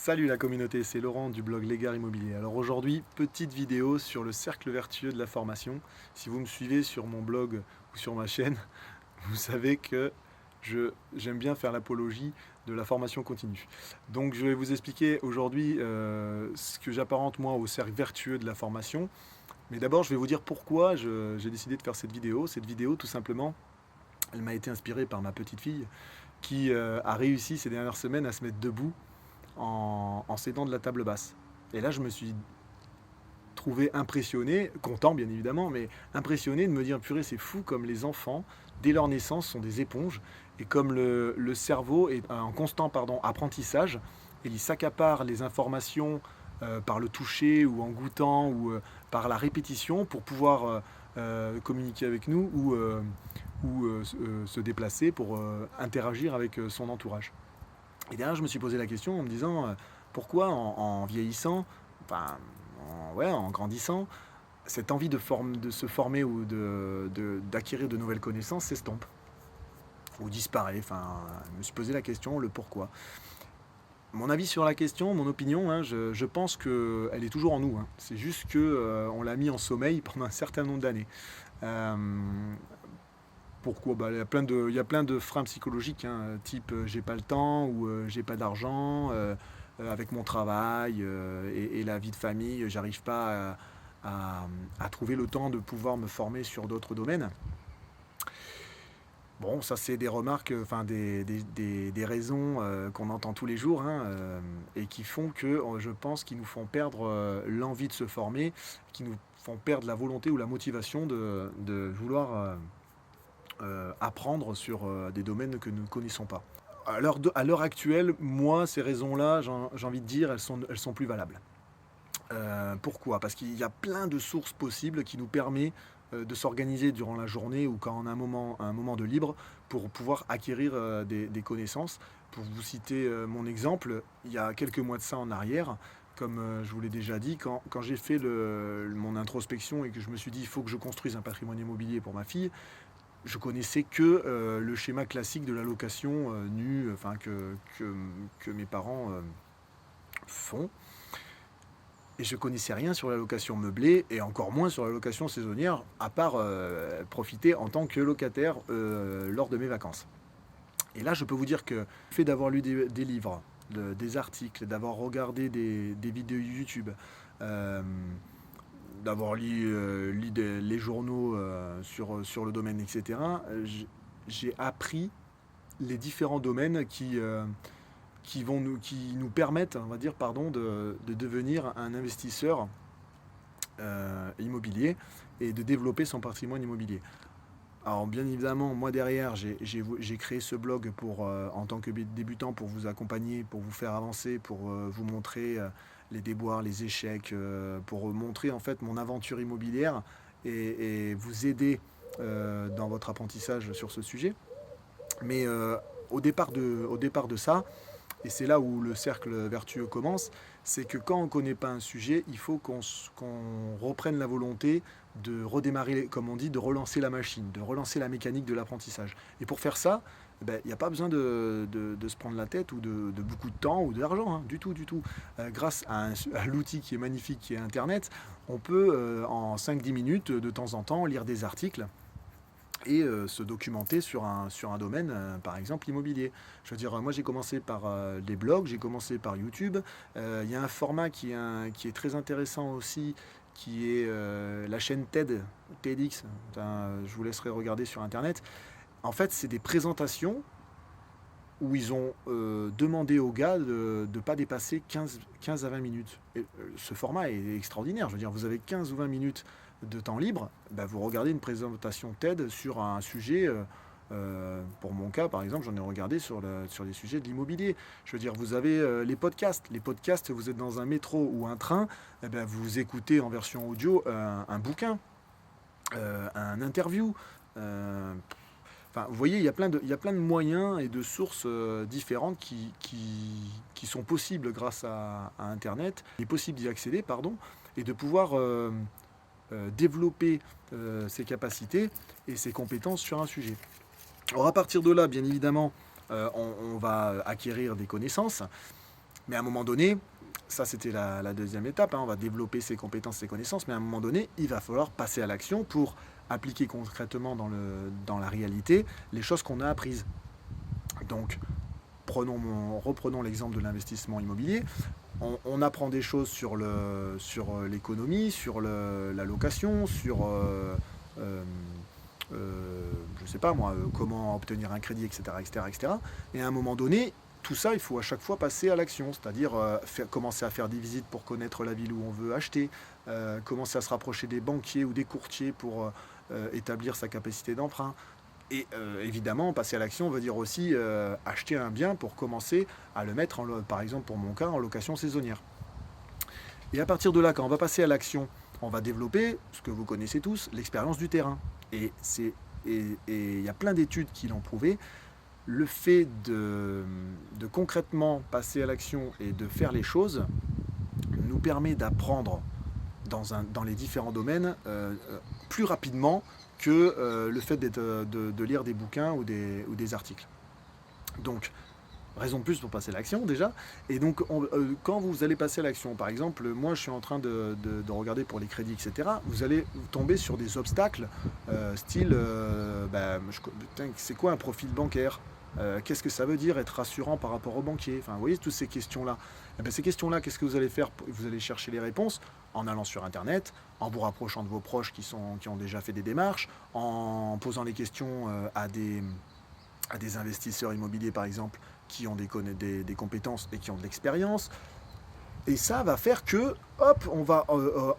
Salut la communauté, c'est Laurent du blog Les Gars Immobilier. Alors aujourd'hui, petite vidéo sur le cercle vertueux de la formation. Si vous me suivez sur mon blog ou sur ma chaîne, vous savez que j'aime bien faire l'apologie de la formation continue. Donc je vais vous expliquer aujourd'hui ce que j'apparente moi au cercle vertueux de la formation. Mais d'abord, je vais vous dire pourquoi j'ai décidé de faire cette vidéo. Cette vidéo, tout simplement, elle m'a été inspirée par ma petite fille qui a réussi ces dernières semaines à se mettre debout en s'aidant de la table basse. Et là, je me suis trouvé impressionné, content bien évidemment, mais impressionné de me dire, purée, c'est fou comme les enfants, dès leur naissance, sont des éponges, et comme le cerveau est en constant apprentissage, et il s'accapare les informations par le toucher, ou en goûtant, ou par la répétition, pour pouvoir communiquer avec nous, ou se déplacer pour interagir avec son entourage. Et derrière, je me suis posé la question en me disant pourquoi en vieillissant, enfin, en grandissant, cette envie de se former ou d'acquérir de nouvelles connaissances s'estompe ou disparaît. Enfin, je me suis posé la question, le pourquoi. Mon avis sur la question, mon opinion, je pense qu'elle est toujours en nous. C'est juste qu'on l'a mis en sommeil pendant un certain nombre d'années. Euh, Pourquoi? Il y a plein de freins psychologiques, type j'ai pas le temps ou j'ai pas d'argent, avec mon travail et la vie de famille, j'arrive pas à trouver le temps de pouvoir me former sur d'autres domaines. Bon, ça c'est des remarques, enfin des raisons qu'on entend tous les jours, et qui font que je pense qu'ils nous font perdre l'envie de se former, qui nous font perdre la volonté ou la motivation de vouloir apprendre sur des domaines que nous ne connaissons pas. À l'heure actuelle, moi, ces raisons-là, j'ai envie de dire, elles sont plus valables. Pourquoi? Parce qu'il y a plein de sources possibles qui nous permettent de s'organiser durant la journée ou quand on a un moment de libre pour pouvoir acquérir des connaissances. Pour vous citer mon exemple, il y a quelques mois de ça en arrière, comme je vous l'ai déjà dit, quand j'ai fait mon introspection et que je me suis dit il faut que je construise un patrimoine immobilier pour ma fille, je connaissais que le schéma classique de la location nue, enfin que mes parents font. Et je connaissais rien sur la location meublée et encore moins sur la location saisonnière, à part profiter en tant que locataire lors de mes vacances. Et là, je peux vous dire que le fait d'avoir lu des livres, des articles, d'avoir regardé des vidéos YouTube, euh, d'avoir lu les journaux sur le domaine, etc., j'ai appris les différents domaines qui nous permettent, on va dire, de devenir un investisseur immobilier et de développer son patrimoine immobilier. Alors bien évidemment, moi derrière, j'ai créé ce blog en tant que débutant pour vous accompagner, pour vous faire avancer, pour vous montrer les déboires, les échecs, pour montrer en fait mon aventure immobilière et vous aider dans votre apprentissage sur ce sujet. Mais au départ de ça, et c'est là où le cercle vertueux commence, c'est que quand on ne connaît pas un sujet, il faut qu'on reprenne la volonté de redémarrer, comme on dit, de relancer la machine, de relancer la mécanique de l'apprentissage. Et pour faire ça, il n'y a pas besoin de se prendre la tête ou de beaucoup de temps ou d'argent, du tout, du tout. Grâce à l'outil qui est magnifique, qui est Internet, on peut en 5-10 minutes, de temps en temps, lire des articles et se documenter sur un domaine, par exemple immobilier. Je veux dire, moi j'ai commencé par des blogs, j'ai commencé par YouTube. Il y a un format qui est très intéressant aussi, qui est la chaîne TEDx. Je vous laisserai regarder sur Internet. En fait, c'est des présentations où ils ont demandé aux gars de ne pas dépasser 15 à 20 minutes. Et, ce format est extraordinaire. Je veux dire, vous avez 15 ou 20 minutes de temps libre, vous regardez une présentation TED sur un sujet. Pour mon cas, par exemple, j'en ai regardé sur les sujets de l'immobilier. Je veux dire, vous avez les podcasts. Les podcasts, vous êtes dans un métro ou un train, vous écoutez en version audio un bouquin, un interview. Enfin, vous voyez, il y a plein de moyens et de sources différentes qui sont possibles grâce à Internet. Il est possible d'y accéder, pardon, et de pouvoir développer ses capacités et ses compétences sur un sujet. Alors à partir de là, bien évidemment, on va acquérir des connaissances, Mais à un moment donné, ça c'était la deuxième étape, hein, on va développer ses compétences, ses connaissances, mais à un moment donné, il va falloir passer à l'action pour appliquer concrètement dans la réalité les choses qu'on a apprises. Donc, reprenons l'exemple de l'investissement immobilier. On apprend des choses sur l'économie, sur la location, sur, je ne sais pas moi, comment obtenir un crédit, etc., etc., etc. Et à un moment donné, tout ça, il faut à chaque fois passer à l'action, c'est-à-dire commencer à faire des visites pour connaître la ville où on veut acheter, commencer à se rapprocher des banquiers ou des courtiers pour établir sa capacité d'emprunt. Et évidemment, passer à l'action veut dire aussi acheter un bien pour commencer à le mettre, par exemple pour mon cas, en location saisonnière. Et à partir de là, quand on va passer à l'action, on va développer, ce que vous connaissez tous, l'expérience du terrain. Et il y a plein d'études qui l'ont prouvé. Le fait de concrètement passer à l'action et de faire les choses nous permet d'apprendre dans les différents domaines plus rapidement que le fait de lire des bouquins ou des articles. Donc, raison de plus pour passer à l'action déjà. Et donc, quand vous allez passer à l'action, par exemple, moi je suis en train de regarder pour les crédits, etc., vous allez tomber sur des obstacles, style, c'est quoi un profil bancaire? Qu'est-ce que ça veut dire être rassurant par rapport au banquier? Enfin, vous voyez, toutes ces questions-là. Et bien, ces questions-là, qu'est-ce que vous allez faire? Vous allez chercher les réponses en allant sur Internet, en vous rapprochant de vos proches qui ont déjà fait des démarches, en posant les questions à des investisseurs immobiliers, par exemple, qui ont des compétences et qui ont de l'expérience. Et ça va faire que, hop, on va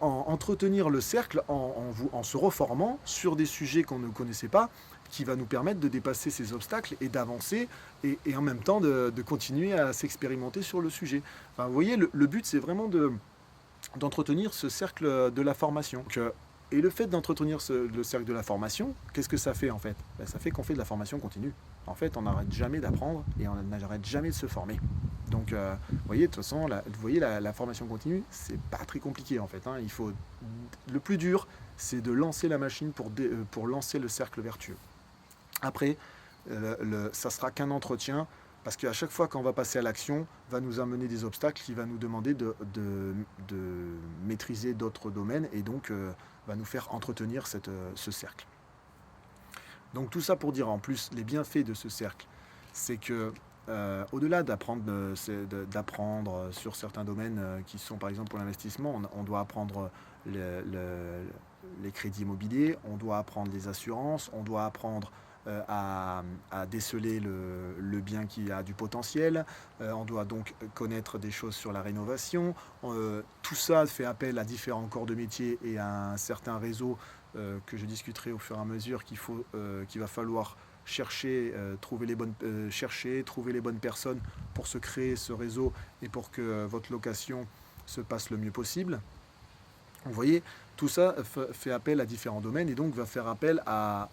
entretenir le cercle en se reformant sur des sujets qu'on ne connaissait pas, qui va nous permettre de dépasser ces obstacles et d'avancer, et en même temps de continuer à s'expérimenter sur le sujet. Enfin, vous voyez, le but, c'est vraiment d'entretenir ce cercle de la formation. Donc, et le fait d'entretenir le cercle de la formation, qu'est-ce que ça fait en fait? Ça fait qu'on fait de la formation continue. En fait, on n'arrête jamais d'apprendre et on n'arrête jamais de se former. Donc, vous voyez, de toute façon, la formation continue, c'est pas très compliqué en fait. Hein. Le plus dur, c'est de lancer la machine pour lancer le cercle vertueux. Après, ça sera qu'un entretien, parce qu'à chaque fois qu'on va passer à l'action, va nous amener des obstacles qui va nous demander de maîtriser d'autres domaines et donc va nous faire entretenir ce cercle. Donc tout ça pour dire en plus les bienfaits de ce cercle, c'est que au-delà d'apprendre sur certains domaines qui sont par exemple pour l'investissement, on doit apprendre les crédits immobiliers, on doit apprendre les assurances, on doit apprendre à déceler le bien qui a du potentiel, on doit donc connaître des choses sur la rénovation, tout ça fait appel à différents corps de métier et à un certain réseau que je discuterai au fur et à mesure qu'il va falloir chercher, trouver les bonnes personnes pour se créer ce réseau et pour que votre location se passe le mieux possible. Vous voyez, tout ça fait appel à différents domaines et donc va faire appel à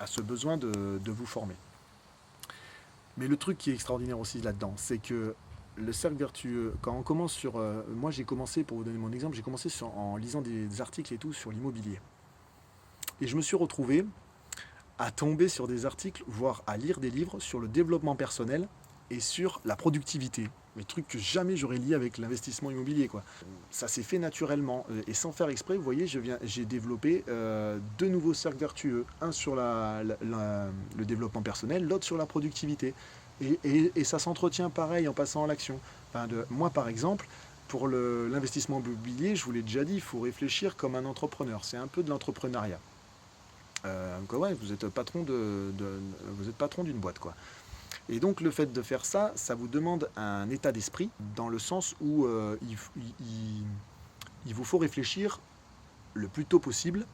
ce besoin de vous former. Mais le truc qui est extraordinaire aussi là-dedans, c'est que le cercle vertueux, quand on commence sur... moi j'ai commencé, pour vous donner mon exemple, j'ai commencé en lisant des articles et tout sur l'immobilier. Et je me suis retrouvé à tomber sur des articles, voire à lire des livres sur le développement personnel et sur la productivité. Des trucs que jamais j'aurais liés avec l'investissement immobilier, quoi. Ça s'est fait naturellement. Et sans faire exprès, vous voyez, j'ai développé deux nouveaux cercles vertueux. Un sur le développement personnel, l'autre sur la productivité. Et ça s'entretient pareil en passant à l'action. Enfin, moi, par exemple, pour l'investissement immobilier, je vous l'ai déjà dit, il faut réfléchir comme un entrepreneur. C'est un peu de l'entrepreneuriat. Ouais, vous êtes patron d'une boîte, quoi. Et donc le fait de faire ça, ça vous demande un état d'esprit, dans le sens où il vous faut réfléchir le plus tôt possible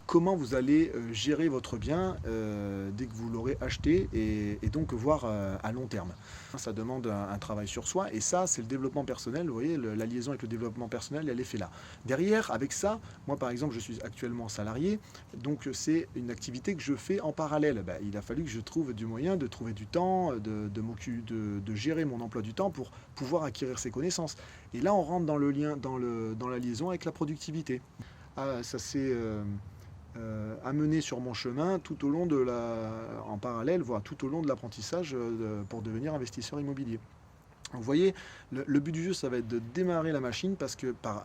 comment vous allez gérer votre bien dès que vous l'aurez acheté et donc voir à long terme. Ça demande un travail sur soi et ça c'est le développement personnel, vous voyez, la liaison avec le développement personnel, elle est faite là. Derrière, avec ça, moi par exemple je suis actuellement salarié, donc c'est une activité que je fais en parallèle. Il a fallu que je trouve du moyen de trouver du temps, de gérer mon emploi du temps pour pouvoir acquérir ces connaissances. Et là on rentre dans le lien, dans la liaison avec la productivité. Ça s'est amené sur mon chemin tout au long en parallèle, voire tout au long de l'apprentissage pour devenir investisseur immobilier. Vous voyez, le but du jeu, ça va être de démarrer la machine parce que par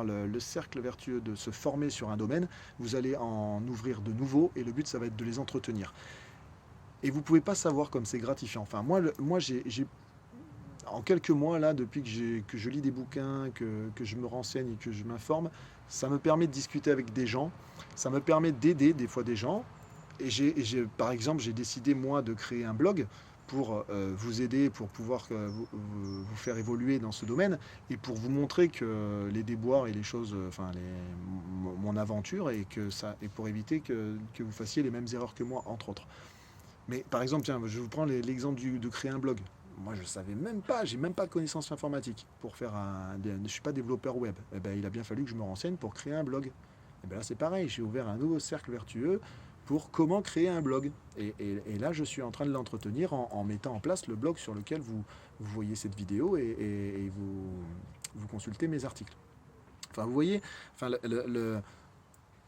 le cercle vertueux de se former sur un domaine, vous allez en ouvrir de nouveaux et le but, ça va être de les entretenir. Et vous ne pouvez pas savoir comme c'est gratifiant. Enfin, moi en quelques mois, là, depuis que je lis des bouquins, que je me renseigne et que je m'informe, ça me permet de discuter avec des gens, ça me permet d'aider des fois des gens. Et par exemple, j'ai décidé, moi, de créer un blog pour vous aider, pour pouvoir vous faire évoluer dans ce domaine et pour vous montrer que les déboires et les choses, enfin, mon aventure et pour éviter que vous fassiez les mêmes erreurs que moi, entre autres. Mais par exemple, tiens, je vous prends l'exemple de créer un blog. Moi, je ne savais même pas, j'ai même pas de connaissances informatiques pour faire je ne suis pas développeur web. Eh ben, il a bien fallu que je me renseigne pour créer un blog. Et ben là, c'est pareil, j'ai ouvert un nouveau cercle vertueux pour comment créer un blog. Et là, je suis en train de l'entretenir en mettant en place le blog sur lequel vous voyez cette vidéo et vous consultez mes articles. Enfin, vous voyez, enfin,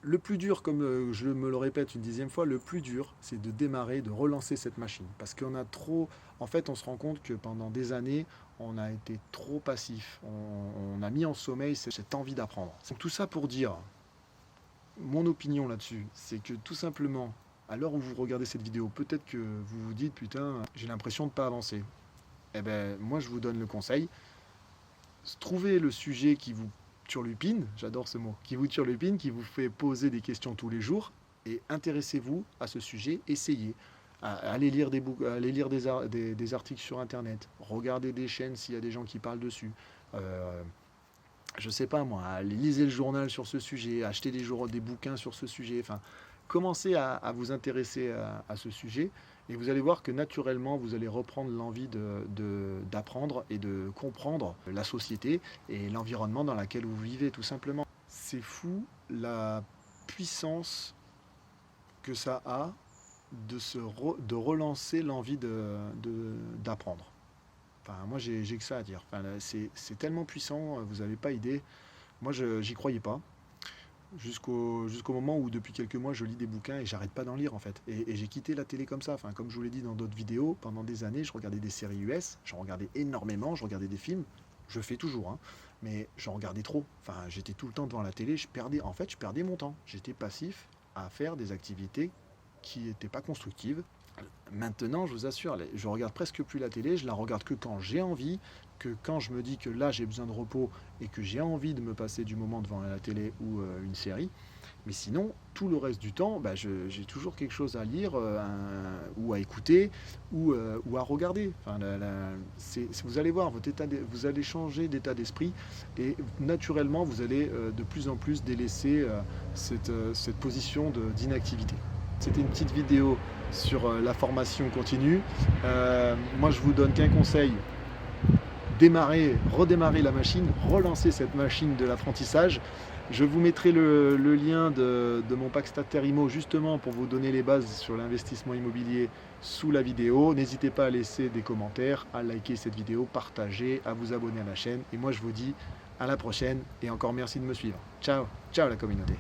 le plus dur, comme je me le répète une dixième fois, le plus dur, c'est de démarrer, de relancer cette machine. Parce qu'on a trop... En fait, on se rend compte que pendant des années, on a été trop passif. On a mis en sommeil cette envie d'apprendre. Donc tout ça pour dire, mon opinion là-dessus, c'est que tout simplement, à l'heure où vous regardez cette vidéo, peut-être que vous vous dites, putain, j'ai l'impression de ne pas avancer. Eh ben, moi, je vous donne le conseil. Trouvez le sujet qui vous turlupine, j'adore ce mot, qui vous turlupine, qui vous fait poser des questions tous les jours, et intéressez-vous à ce sujet, essayez. Allez lire allez lire des articles sur Internet, regardez des chaînes s'il y a des gens qui parlent dessus. Je sais pas moi, allez lisez le journal sur ce sujet, achetez des bouquins sur ce sujet, enfin, commencez à vous intéresser à ce sujet et vous allez voir que naturellement vous allez reprendre l'envie d'apprendre et de comprendre la société et l'environnement dans lequel vous vivez tout simplement. C'est fou la puissance que ça a de relancer l'envie d'apprendre. Enfin, moi, j'ai que ça à dire. Enfin, c'est tellement puissant, vous n'avez pas idée. Moi, j'y croyais pas. Jusqu'au moment où, depuis quelques mois, je lis des bouquins et j'arrête pas d'en lire, en fait. Et j'ai quitté la télé comme ça. Enfin, comme je vous l'ai dit dans d'autres vidéos, pendant des années, je regardais des séries US. J'en regardais énormément. Je regardais des films. Je fais toujours, hein. Mais j'en regardais trop. Enfin, j'étais tout le temps devant la télé. Je perdais mon temps. J'étais passif à faire des activités qui n'étaient pas constructives. Maintenant, je vous assure, je regarde presque plus la télé, je la regarde que quand j'ai envie, que quand je me dis que là j'ai besoin de repos et que j'ai envie de me passer du moment devant la télé ou une série. Mais sinon, tout le reste du temps, bah, j'ai toujours quelque chose à lire ou à écouter ou à regarder. Enfin, vous allez voir, vous allez changer d'état d'esprit et naturellement, vous allez de plus en plus délaisser cette position d'inactivité. C'était une petite vidéo sur la formation continue. Moi, je vous donne qu'un conseil. Redémarrer la machine, relancer cette machine de l'apprentissage. Je vous mettrai le lien de mon pack Stataire Immo justement pour vous donner les bases sur l'investissement immobilier sous la vidéo. N'hésitez pas à laisser des commentaires, à liker cette vidéo, partager, à vous abonner à la chaîne. Et moi, je vous dis à la prochaine et encore merci de me suivre. Ciao, ciao la communauté.